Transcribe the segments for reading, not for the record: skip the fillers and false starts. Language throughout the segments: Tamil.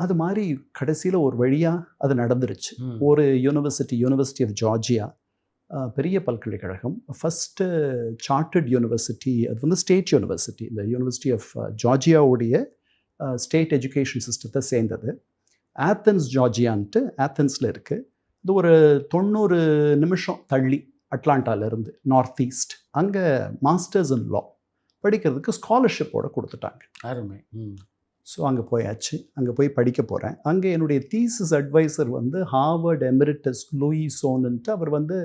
அது மாதிரி கடைசியில் ஒரு வழியாக அது நடந்துருச்சு. ஒரு யூனிவர்சிட்டி ஆஃப் ஜார்ஜியா, பெரிய பல்கலைக்கழகம், ஃபஸ்ட்டு சார்ட்டர்ட் யூனிவர்சிட்டி, அது வந்து ஸ்டேட் யூனிவர்சிட்டி, இந்த யூனிவர்சிட்டி ஆஃப் ஜார்ஜியாவுடைய ஸ்டேட் எஜுகேஷன் சிஸ்டத்தை சேர்ந்தது. ஆத்தன்ஸ் ஜார்ஜியான்ட்டு ஆத்தன்ஸில் இருக்குது. இது ஒரு 90 நிமிஷம் தள்ளி அட்லாண்டாவிலேருந்து நார்த் ஈஸ்ட். அங்கே மாஸ்டர்ஸ் இன் லா படிக்கிறதுக்கு ஸ்காலர்ஷிப்போடு கொடுத்துட்டாங்க. அருமை. ஸோ அங்கே போயாச்சு. அங்கே போய் படிக்க போகிறேன். அங்கே என்னுடைய தீசிஸ் அட்வைசர் வந்து ஹார்வர்ட் எமிரிட்டஸ் லூயி சோன்ன்ட்டு, அவர் வந்து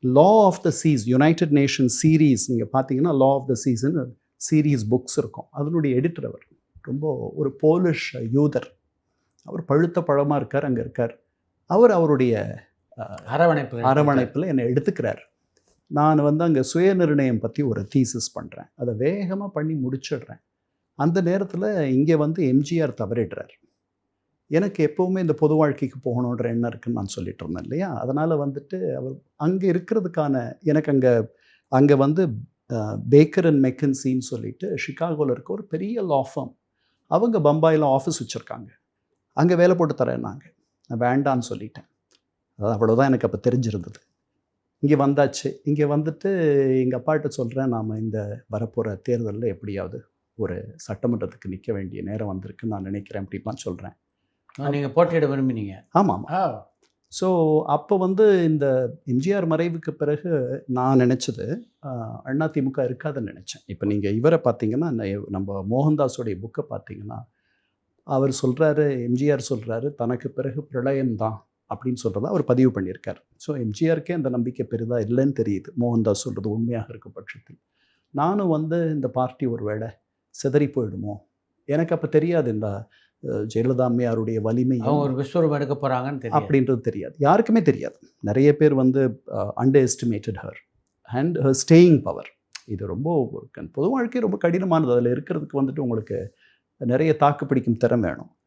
law of the seas, United Nation series, நீங்கள் பார்த்தீங்கன்னா லா ஆஃப் த சீஸ்ன்னு சீரீஸ் புக்ஸ் இருக்கும், அதனுடைய எடிட்டர். அவர் ரொம்ப ஒரு போலிஷ் யூதர். அவர் பழுத்த பழமாக இருக்கார், அங்கே இருக்கார். அவருடைய அரவணைப்பில் என்னை எடுத்துக்கிறார். நான் வந்து அங்கே சுயநிர்ணயம் பற்றி ஒரு தீசிஸ் பண்ணுறேன். அதை வேகமாக பண்ணி முடிச்சிடுறேன். அந்த நேரத்தில் இங்கே வந்து எம்ஜிஆர் தவறிடுறார். எனக்கு எப்போவுமே இந்த பொது வாழ்க்கைக்கு போகணுன்ற எண்ணம் இருக்குதுன்னு நான் சொல்லிட்டு இருந்தேன் இல்லையா. அதனால் வந்துட்டு அவர் அங்கே இருக்கிறதுக்கான, எனக்கு அங்கே வந்து பேக்கர் அண்ட் மெக்கன்சின்னு சொல்லிட்டு சிகாகோவில் இருக்க ஒரு பெரிய லா ஃபார்ம், அவங்க பம்பாயில் ஆஃபீஸ் வச்சுருக்காங்க. அங்கே வேலை போட்டு தரேன்னாங்க. நான் வேண்டான்னு சொல்லிட்டேன். அது அவ்வளோதான் எனக்கு அப்போ தெரிஞ்சிருந்தது. இங்கே வந்தாச்சு. இங்கே வந்துட்டு எங்கள் அப்பாட்ட சொல்கிறேன், நாம் இந்த வரப்போகிற தேர்தலில் எப்படியாவது ஒரு சட்டமன்றத்துக்கு நிற்க வேண்டிய நேரம் வந்திருக்குன்னு நான் நினைக்கிறேன் அப்படின்லாம் சொல்கிறேன். நீங்கள் போட்டியிட விரும்பினீங்க? ஆமாம். ஸோ அப்போ வந்து இந்த எம்ஜிஆர் மறைவுக்கு பிறகு நான் நினச்சது அதிமுக இருக்காதுன்னு நினச்சேன். இப்போ நீங்கள் இவரை பார்த்தீங்கன்னா, நம்ம மோகன்தாஸோடைய புக்கை பார்த்தீங்கன்னா, அவர் சொல்கிறாரு, எம்ஜிஆர் சொல்கிறாரு, தனக்கு பிறகு பிரளயம்தான் அப்படின்னு சொல்கிறதா அவர் பதிவு பண்ணியிருக்கார். ஸோ எம்ஜிஆருக்கே அந்த நம்பிக்கை பெரிதாக இல்லைன்னு தெரியுது, மோகன்தாஸ் சொல்கிறது உண்மையாக இருக்க பட்சத்தில். நானும் வந்து இந்த பார்ட்டி ஒரு வேளை சிதறி போயிடுமோ, எனக்கு அப்போ தெரியாது இந்த ஜெயலலிதா அம்மையாருடைய வலிமை, அவங்க ஒரு விஸ்வரூபம் எடுக்க போகிறாங்கன்னு அப்படின்றது தெரியாது, யாருக்குமே தெரியாது. நிறைய பேர் வந்து under estimated her and her staying power. இது ரொம்ப பொது வாழ்க்கை ரொம்ப கடினமானது. அதில் இருக்கிறதுக்கு வந்துட்டு உங்களுக்கு நிறைய தாக்கு பிடிக்கும் திறம் வேணும்.